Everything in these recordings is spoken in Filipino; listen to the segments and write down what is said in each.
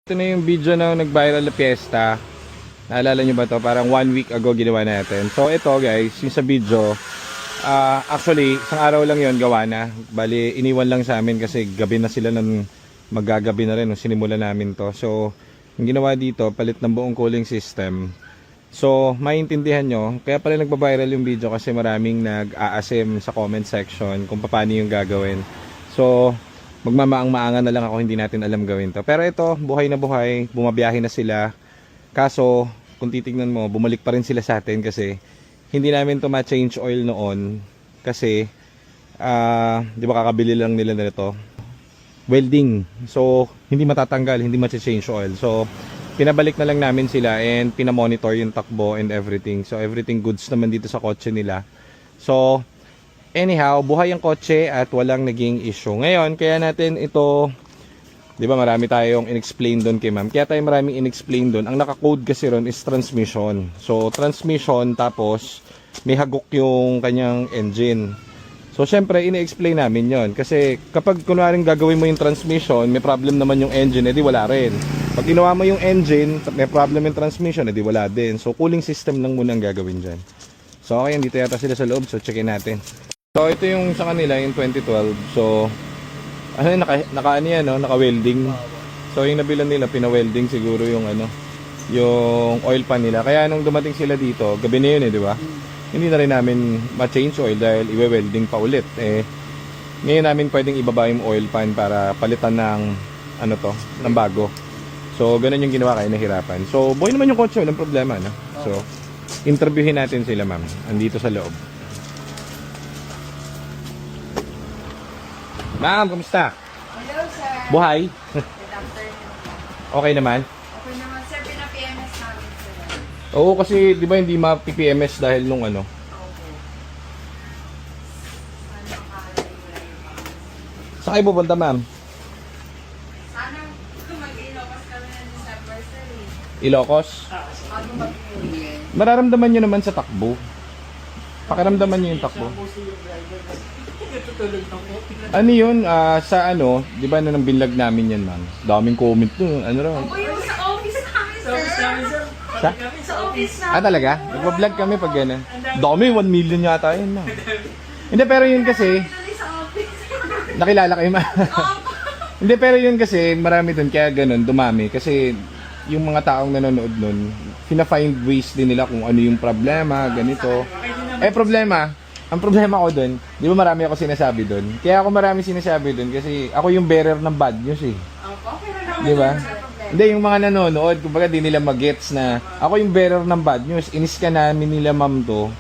Ito na yung video na nag-viral na fiesta. Naalala nyo ba to? Parang 1 week ago ginawa natin. So ito guys, yung sa video, actually, isang araw lang yon gawa na. Bali, iniwan lang sa amin kasi gabi na sila ng maggagabi na rin nung sinimula namin to. So, yung ginawa dito, palit ng buong cooling system. So, maintindihan nyo, kaya pala nagba-viral yung video kasi maraming nag-aasim sa comment section kung paano yung gagawin. So, magmamaang-maangan na lang ako, hindi natin alam gawin to. Pero ito, buhay na buhay, bumabiyahe na sila. Kaso, kung titignan mo, bumalik pa rin sila sa atin kasi hindi namin to ma-change oil noon. Kasi, di ba kakabili lang nila nito? Welding. So, hindi matatanggal, hindi ma-change oil. So, pinabalik na lang namin sila and pinamonitor yung takbo and everything. So, everything goods naman dito sa kotse nila. So, anyhow, buhay ang kotse at walang naging issue. Ngayon, kaya natin ito, di ba marami tayong in-explain doon kay ma'am. Kaya tayo maraming in-explain doon. Ang naka-code kasi ron is transmission. So, transmission tapos may hagok yung kanyang engine. So, syempre, in-explain namin yon. Kasi kapag kunwaring gagawin mo yung transmission, may problem naman yung engine, edi wala rin. Pag ginawa mo yung engine, may problem yung transmission, edi wala din. So, cooling system lang muna ang gagawin dyan. So, okay, dito yata sila sa loob. So, checkin natin. So ito yung sa kanila yung 2012. So ano ano yan, no? Naka-welding. So yung nabilan nila pina-welding siguro yung yung oil pan nila. Kaya nung dumating sila dito, gabi na yun di ba? Hindi na rin namin ma-change oil dahil iwe-welding pa ulit. Ngayon namin pwedeng ibaba yung oil pan para palitan ng ng bago. So ganun yung ginawa kaya nahirapan. So buhay naman yung kotse, walang problema, no? So interviewin natin sila, ma'am. Andito sa loob. Ma'am, kumusta? Hello, sir. Buhay? Good afternoon. Okay naman? Okay naman, sir. Pina-PMS namin, sir. Oo, kasi di ba hindi ma-PPMS dahil nung Okay. Saan kayo pupunta, ma'am? Sana mag-Ilocos kami ng December, sir. Ilocos? Ano mag-New Year? Mararamdaman nyo naman sa takbo. Pakiramdaman nyo yung takbo. Ano yun? Sa di ba nang binlag namin yan, ma'am? Daming comment dun. Ano raw? O yung sa office namin, sir. Sa? Sa office namin. Talaga? Nagpa-vlog kami pag gano'n. Dami, 1 million yata yun, ma'am. Hindi, pero yun kasi, Dali sa office. nakilala kayo, ma'am. Hindi, pero yun kasi, marami dun, kaya ganun, dumami. Kasi, yung mga taong nanonood nun, fina-find ways din nila kung ano yung problema, ganito. Ang problema ko dun, di ba marami ako sinasabi dun? Kaya ako marami sinasabi dun kasi ako yung bearer ng bad news eh. Okay na naman. Di ba? Hindi, yung mga nanonood, kumbaga di nila mag-gets na ako yung bearer ng bad news. Inis ka namin nila, ma'am, to.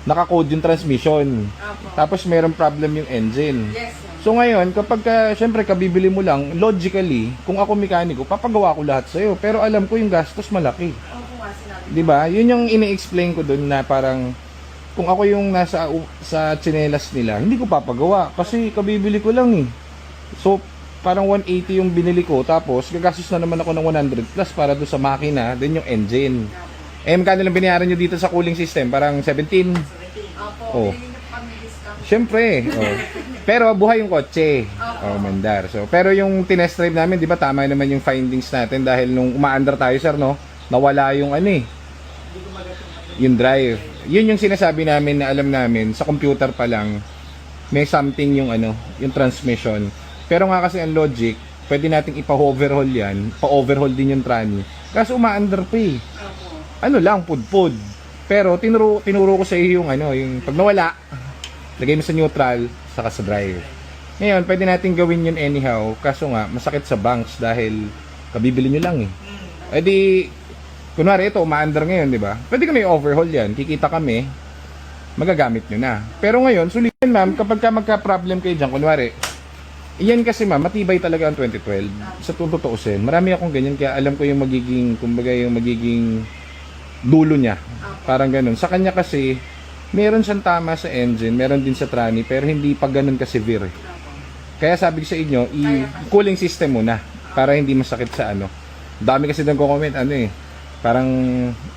Naka-code yung transmission. Tapos mayroong problem yung engine. Yes, sir. So ngayon, kapag syempre kabibili mo lang, logically, kung ako mekaniko, papagawa ko lahat sa'yo. Pero alam ko yung gastos malaki. Opo nga, sinabi. Di ba? Yun yung ini-explain ko dun na parang kung ako yung nasa sa tsinelas nila, hindi ko papagawa kasi kabibili ko lang eh. So, parang 180 yung binili ko tapos gagastos na naman ako ng 100 plus para doon sa makina, then yung engine. Magkano lang binayaran nyo dito sa cooling system? Parang 17? Opo, hindi na kami discount. Siyempre. Pero buhay yung kotse. Mandar. So, pero yung tinest drive namin, di ba tama naman yung findings natin dahil nung umaandar tayo, sir, no? Nawala yung yung drive. Yun yung sinasabi namin na alam namin sa computer pa lang may something yung yung transmission. Pero nga kasi ang logic, pwede nating ipa-overhaul yan, pa-overhaul din yung tranny. Kaso umaandar pa eh. Lang, pud-pud. Pero tinuro ko sa iyo yung yung pag nawala, lagay mo sa neutral, saka sa drive. Ngayon, pwede natin gawin yun anyhow. Kaso nga, masakit sa banks dahil kabibili nyo lang eh. Di kunwari ito, umaandar ngayon, di ba? Pwede kami overhaul yan. Kikita kami, magagamit nyo na. Pero ngayon, sulitin, ma'am, kapag magka-problem kayo dyan, kunwari, iyan kasi, ma'am, matibay talaga ang 2012. Sa tututuusin. Marami akong ganyan, kaya alam ko yung magiging, kumbaga yung magiging dulo niya. Parang ganun. Sa kanya kasi, meron siyang tama sa engine, meron din sa tranny, pero hindi pa ganun ka-severe. Kaya sabi ko sa inyo, i-cooling system muna, para hindi masakit sa Dami kasi doon ko comment, parang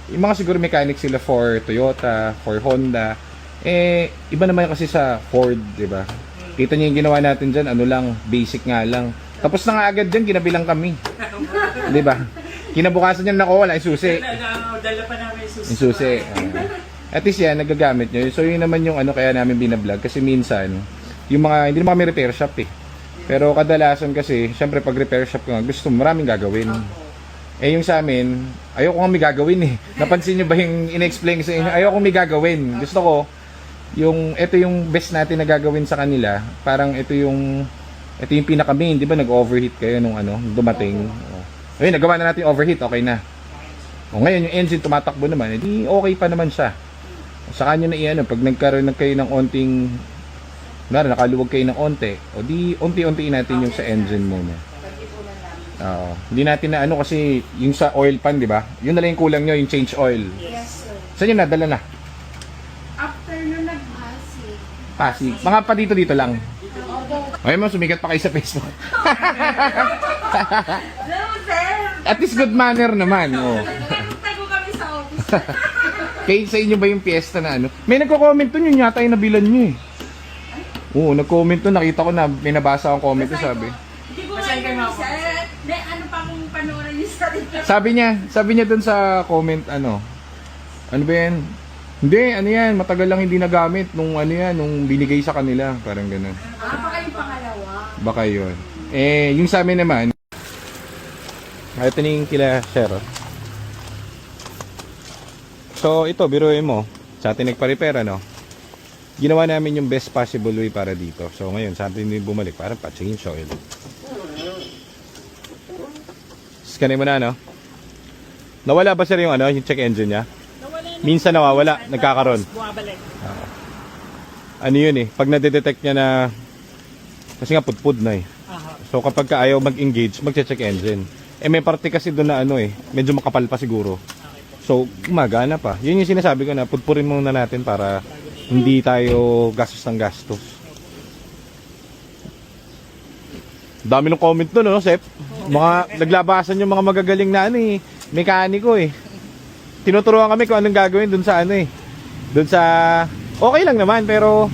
yung mga siguro mechanic sila for Toyota, for Honda, iba naman kasi sa Ford, di ba? Kita niyo yung ginawa natin dyan, ano lang, basic nga lang. Tapos na nga agad dyan, ginabilang kami. Di ba? Kinabukasan niya wala yung susi. Dala pa namin Yung susi. At least yan, nagagamit nyo. So yun naman yung ano kaya namin binablog. Kasi minsan, yung mga, hindi naman kami repair shop eh. Pero kadalasan kasi, syempre pag repair shop ka nga, gusto mo, maraming gagawin. Eh yung sa amin, ayoko nga may gagawin eh. Napansin nyo ba yung in-explain ko sa inyo? Ayoko may gagawin. Gusto ko, ito yung best natin na gagawin sa kanila. Parang ito yung pinaka-main. Di ba nag-overheat kayo nung dumating? Ayun, nagawa na natin yung overheat, okay na. O ngayon, yung engine tumatakbo naman, edi okay pa naman siya. Sa kanya na iyan, pag nagkaroon kayo ng onting, nakaluwag kayo ng onte, o di unti-untiin natin yung sa engine muna. Oo. Hindi natin na kasi yung sa oil pan, di ba? Yun na lang yung kulang nyo, yung change oil. Yes, sir. Saan yun nadala na? After nung nag-Pasig. Pasig. Mga pa dito lang. Ay mo, sumikat pa kayo sa Facebook. No, sir. At least good manner naman. Oh. Nagtago kami sa office. Kaya sa inyo ba yung piyesta na ano? May nagko-comment doon, yun yata yung nabilan nyo eh. Oo, nag-comment doon. Nakita ko na may nabasa akong comment doon, sabi. Hindi ko alam, sir. Ano pa kung panoorin niyo sa rin? Sabi niya doon sa comment, ano ba yan? Hindi, ano yan, matagal lang hindi nagamit nung nung binigay sa kanila. Parang ganun. Baka yung pangalawa. Baka yun. Eh, yung sa amin naman, ito na yung kila Sir. So, ito, biruin mo. Sa atin nagpa-repair, ano? Ginawa namin yung best possible way para dito. So, ngayon, sa atin din bumalik para pa-change oil. Scanin mo na, no? Nawala ba, sir, yung yung check engine niya? Minsan nawawala, nagkakaroon. Bumabalik. Ano yun eh, pag nadedetect niya na, kasi nga pudpud na eh. So kapag ka ayaw mag-engage, magche-check engine. Eh may parte kasi doon na medyo makapal pa siguro. So gumagana pa. Yun yung sinasabi ko na pudpurin muna natin para hindi tayo gastos ng gastos. Dami ng comment doon, no, Sep? Mga naglabasan yung mga magagaling na mekaniko eh. Tinuturuan kami kung anong gagawin dun sa dun sa okay lang naman pero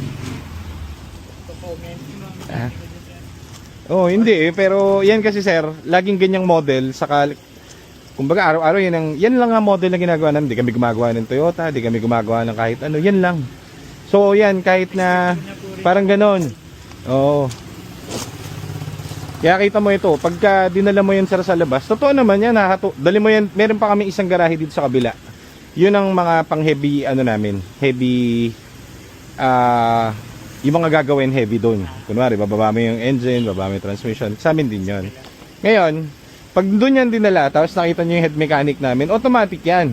hindi pero yan kasi sir, laging ganyang model saka kumbaga araw-araw yan lang ang model na ginagawa namin. Di kami gumagawa ng Toyota, di kami gumagawa ng kahit yan lang. So yan kahit na parang ganon. Oo. Kaya kita mo ito, pagka dinala mo yan sa labas, totoo naman yan, dali mo yan, meron pa kami isang garahe dito sa kabila. Yun ang mga pang heavy namin, heavy, yung mga gagawin heavy doon. Kunwari, bababa mo yung engine, bababa mo yung transmission, sa amin din yun. Ngayon, pag doon yan dinala, tapos nakita nyo yung head mechanic namin, automatic yan.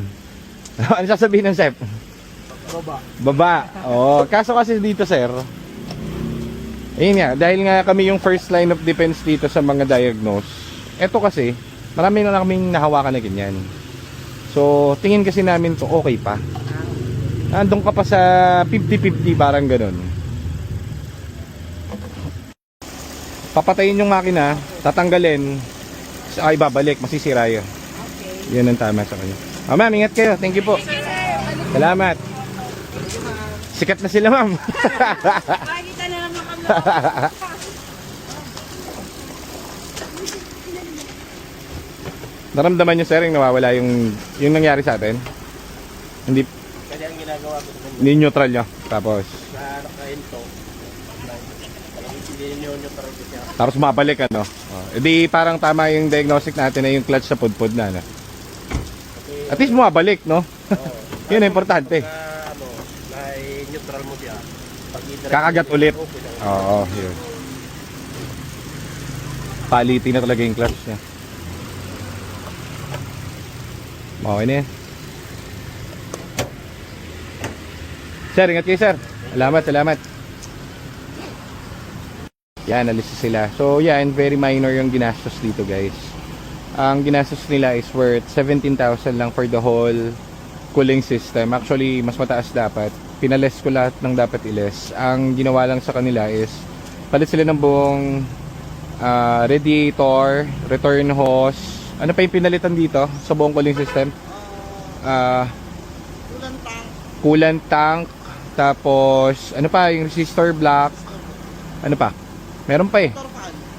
Ano sasabihin ng Sep? Baba. Oo, kaso kasi dito sir, ayun nga, dahil nga kami yung first line of defense dito sa mga diagnose. Ito kasi, marami na kaming nahawakan na ganyan. So, tingin kasi namin to okay pa. Nandun ka pa sa 50-50, parang ganun. Papatayin yung makina, tatanggalin, ay babalik, masisira yun. Okay. Yun ang tama sa kanya. Ma'am, ingat kayo. Thank you po. Salamat. Sikat na sila, ma'am. Pakita na naman kami. Naramdaman nyo sir yung nawawala yung nangyari sa atin? Hindi. Kaya ang ginagawa ko Ni neutral nyo. Tapos na naka-ento. Hindi nyo neutral ko siya. tapos mabalik ano. Edi parang tama yung diagnostic natin na yung clutch sa pudpud na ano. At least bumabalik no. Yun ang importante. Na neutral mo siya. Kakagat ulit. Oo, yun. Palitin na talaga yung clutch niya. Okay na yan. Sir, ingat kayo sir. Salamat. Yan, alis sila. So yan, very minor yung ginastos dito guys. Ang ginastos nila is worth 17,000 lang for the whole cooling system. Actually, mas mataas dapat. Pinales ko lahat ng dapat iles. Ang ginawa lang sa kanila is palit sila ng buong radiator, return hose. Ano pa yung pinalitan dito sa buong cooling system? Coolant tank. Tapos ano pa yung resistor block. Ano pa? Meron pa eh.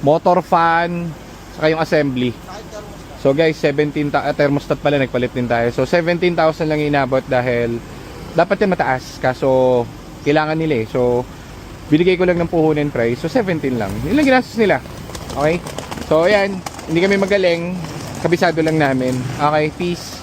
Motor fan. Saka yung assembly. So guys, thermostat pala nagpalit din tayo. So 17,000 lang inabot dahil dapat yan mataas kaso kailangan nila eh. So binigay ko lang ng puhunan price. So 17 lang. Yun lang ginastos nila. Okay? So ayan, hindi kami magaling. Kabisado lang namin. Okay, peace.